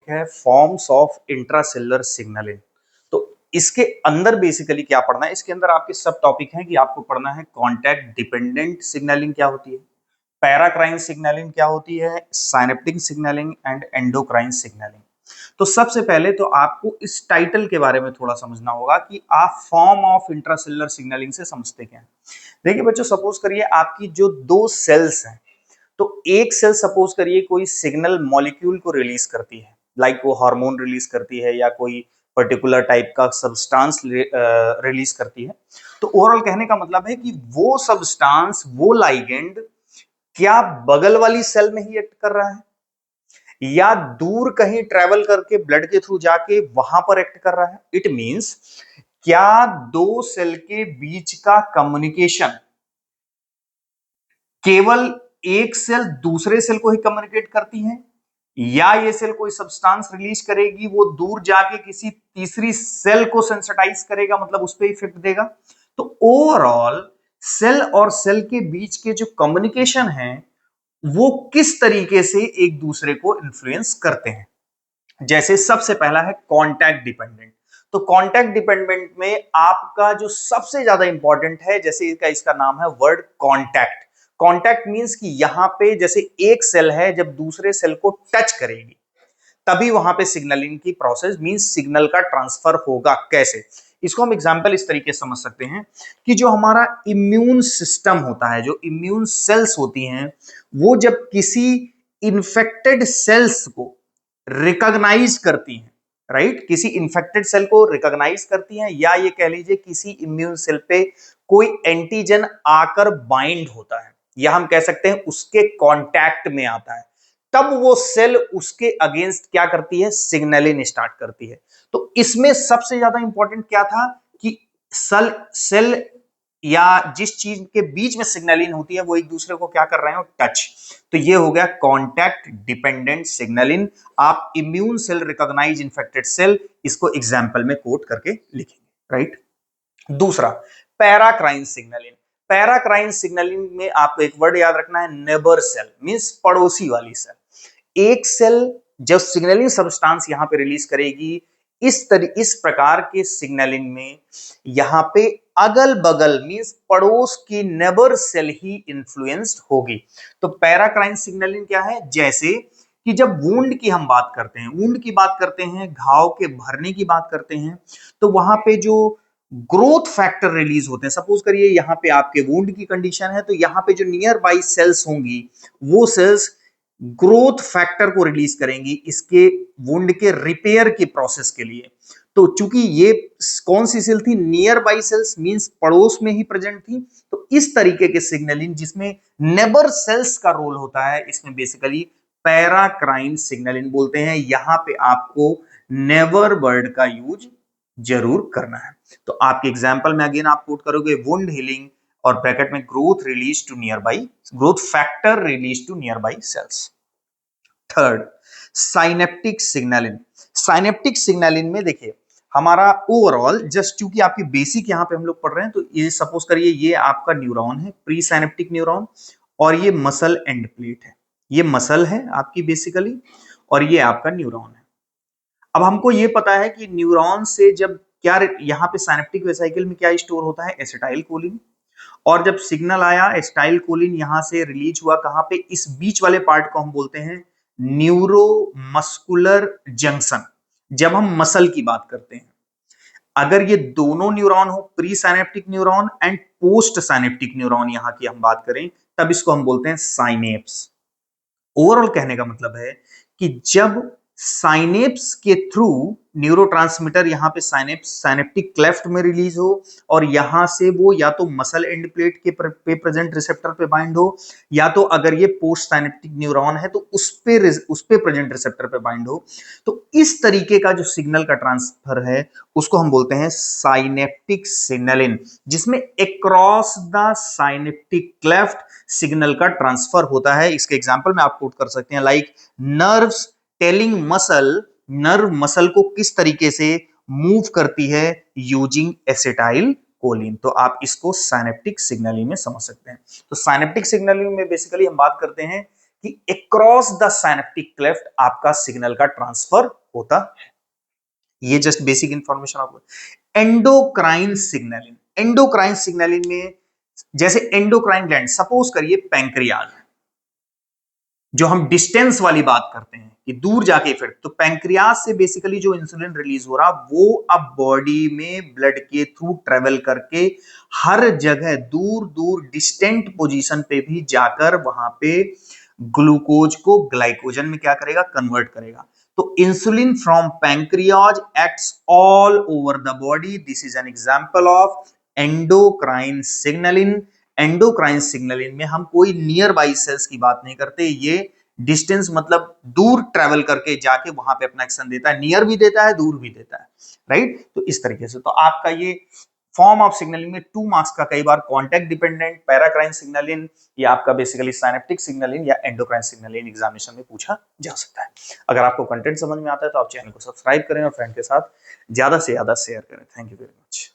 Topic है forms of intracellular signalling. तो इसके अंदर बेसिकली क्या पढ़ना है, इसके अंदर आपके सब टॉपिक हैं कि आपको पढ़ना है कॉन्टैक्ट डिपेंडेंट सिग्नलिंग क्या होती है, पैराक्राइन सिग्नलिंग क्या होती है, synaptic signalling and endocrine signalling. तो सबसे पहले तो आपको इस टाइटल के बारे में थोड़ा समझना होगा कि आप फॉर्म ऑफ इंट्रासेलुलर सिग्नलिंग से समझते क्या हैं। देखिए बच्चों, सपोज करिए आपकी जो दो सेल्स हैं, तो एक सेल सपोज करिए कोई सिग्नल मॉलिक्यूल को रिलीज करती है, लाइक वो हार्मोन रिलीज करती है या कोई पर्टिकुलर टाइप का सब्सटेंस रिलीज करती है। तो ओवरऑल कहने का मतलब है कि वो सब्सटेंस, वो लाइगेंड क्या बगल वाली सेल में ही एक्ट कर रहा है या दूर कहीं ट्रेवल करके ब्लड के थ्रू जाके वहां पर एक्ट कर रहा है। इट मींस क्या दो सेल के बीच का कम्युनिकेशन केवल एक सेल दूसरे सेल को ही कम्युनिकेट करती है, या ये सेल कोई सब्सटेंस रिलीज करेगी वो दूर जाके किसी तीसरी सेल को सेंसिटाइज करेगा, मतलब उस पर इफेक्ट देगा। तो ओवरऑल सेल और सेल के बीच के जो कम्युनिकेशन है वो किस तरीके से एक दूसरे को इन्फ्लुएंस करते हैं। जैसे सबसे पहला है कॉन्टैक्ट डिपेंडेंट। तो कॉन्टैक्ट डिपेंडेंट में आपका जो सबसे ज्यादा इंपॉर्टेंट है, जैसे इसका नाम है वर्ड कॉन्टैक्ट। कॉन्टैक्ट मींस कि यहां पे जैसे एक सेल है, जब दूसरे सेल को टच करेगी तभी वहां पे सिग्नलिंग की प्रोसेस मींस सिग्नल का ट्रांसफर होगा। कैसे, इसको हम एग्जांपल इस तरीके से समझ सकते हैं कि जो हमारा इम्यून सिस्टम होता है, जो इम्यून सेल्स होती हैं, वो जब किसी इन्फेक्टेड सेल्स को रिकॉग्नाइज करती हैं, राइट, किसी इन्फेक्टेड सेल को रिकॉग्नाइज करती हैं, या ये कह लीजिए किसी इम्यून सेल पे कोई एंटीजन आकर बाइंड होता है, या हम कह सकते हैं उसके कांटेक्ट में आता है, तब वो सेल उसके अगेंस्ट क्या करती है, सिग्नलिंग स्टार्ट करती है। तो इसमें सबसे ज्यादा इंपॉर्टेंट क्या था कि सेल या जिस चीज के बीच में सिग्नलिंग होती है वो एक दूसरे को क्या कर रहे हैं, टच। तो ये हो गया कॉन्टैक्ट डिपेंडेंट सिग्नलिंग। आप immune cell recognise infected cell, इसको एग्जाम्पल में कोट करके लिखेंगे, राइट। दूसरा पैराक्राइन सिग्नलिंग। पैराक्राइन सिग्नलिंग में आपको एक वर्ड याद रखना है, नेबर सेल मींस पड़ोसी वाली सेल। एक सेल जब सिग्नलिंग सब्सटेंस यहां पे रिलीज करेगी, इस प्रकार के सिग्नलिंग में यहां पे अगल बगल मींस पड़ोस की नेबर सेल ही इन्फ्लुएंस्ड होगी। तो पैराक्राइन सिग्नलिंग क्या है, जैसे कि जब वुंड की हम बात करते हैं, वुंड की बात करते हैं, घाव के भरने की बात करते हैं, तो वहां पे जो ग्रोथ फैक्टर रिलीज होते हैं, सपोज करिए यहां पे आपके वुंड की कंडीशन है, तो यहां पे जो नियर बाई सेल्स होंगी वो सेल्स ग्रोथ फैक्टर को रिलीज करेंगी इसके वुंड के रिपेयर की प्रोसेस के लिए। तो चूंकि ये कौन सी सेल थी, नियर बाई सेल्स मींस पड़ोस में ही प्रेजेंट थी, तो इस तरीके के सिग्नलिंग जिसमें नेबर सेल्स का रोल होता है, इसमें बेसिकली पैराक्राइन सिग्नलिंग बोलते हैं। यहां पे आपको नेवर वर्ड का यूज जरूर करना है। तो आपके एग्जाम्पल में अगेन आप कोट करोगे वुंड हीलिंग और ब्रैकेट में growth release to nearby, growth factor release to nearby cells. Third synaptic signalling. Synaptic signalling में देखिए हमारा ओवरऑल जस्ट क्योंकि आपकी बेसिक यहां पे हम लोग पढ़ रहे हैं, तो ये सपोज करिए ये आपका न्यूरॉन है, प्री साइनेप्टिक न्यूरॉन, और ये मसल एंड प्लेट है। ये मसल है आपकी बेसिकली, और ये आपका न्यूरॉन है। अब हमको ये पता है कि न्यूरॉन से जब क्या यहाँ पे साइनेप्टिक वेसिकल में क्या स्टोर होता है, एसिटाइल कोलिन, और जब सिग्नल आया एसिटाइल कोलिन यहां से रिलीज हुआ कहां पे, इस बीच वाले पार्ट को हम बोलते हैं न्यूरोमस्कुलर जंक्शन। जब हम मसल की बात करते हैं, अगर ये दोनों न्यूरॉन हो, pre synaptic neuron and post synaptic neuron यहां की हम बात करें, तब इसको हम बोलते हैं साइनेप्स। ओवरऑल कहने का मतलब है कि जब साइनेप्स के थ्रू न्यूरोट्रांसमीटर यहां पे साइनेप्टिक क्लेफ्ट में रिलीज हो, और यहां से वो या तो मसल एंड प्लेट के पे प्रेजेंट रिसेप्टर पे बाइंड हो, या तो अगर ये पोस्ट साइनेप्टिक न्यूरॉन है तो उस पे प्रेजेंट रिसेप्टर पे बाइंड हो, तो इस तरीके का जो सिग्नल का ट्रांसफर है उसको हम बोलते हैं साइनेप्टिक सिग्नलिंग, जिसमें across the synaptic cleft signal का ट्रांसफर होता है। इसके एग्जांपल में आप कोट कर सकते हैं like nerves telling muscle, nerve muscle को किस तरीके से मूव करती है यूजिंग एसिटाइल कोलिन। तो आप इसको साइनेप्टिक सिग्नलिंग में समझ सकते हैं। तो साइनेप्टिक सिग्नलिंग में बेसिकली हम बात करते हैं कि अक्रॉस द साइनेप्टिक क्लेफ्ट आपका सिग्नल का ट्रांसफर होता है। ये जस्ट बेसिक इंफॉर्मेशन आपको। एंडोक्राइन सिग्नलिंग, एंडोक्राइन सिग्नलिंग में जैसे एंडोक्राइन ग्लैंड, सपोज करिए पैंक्रियाज, जो हम डिस्टेंस वाली बात करते हैं कि दूर जाके इफेक्ट, तो पैंक्रियाज से बेसिकली जो इंसुलिन रिलीज हो रहा वो अब बॉडी में ब्लड के थ्रू ट्रेवल करके हर जगह दूर दूर डिस्टेंट पोजीशन पे भी जाकर वहां पे ग्लूकोज को ग्लाइकोजन में क्या करेगा, कन्वर्ट करेगा। तो insulin from pancreas acts all over the body, this is an example of endocrine signalling. Endocrine signalling में हम कोई नियर बाई सेल्स की बात नहीं करते, ये डिस्टेंस मतलब दूर ट्रेवल करके जाके वहां पे अपना एक्शन देता है, नियर भी देता है दूर भी देता है, राइट। तो इस तरीके से तो आपका ये फॉर्म ऑफ सिग्नलिंग में 2 मार्क्स का कई बार कॉन्टेक्ट डिपेंडेंट, पैराक्राइन सिग्नलिंग, या आपका बेसिकली साइनेप्टिक सिग्नलिंग या एंडोक्राइन सिग्नलिंग एग्जामिनेशन में पूछा जा सकता है। अगर आपको कंटेंट समझ में आता है तो आप चैनल को सब्सक्राइब करें और फ्रेंड के साथ ज्यादा से ज्यादा शेयर करें। Thank you very much.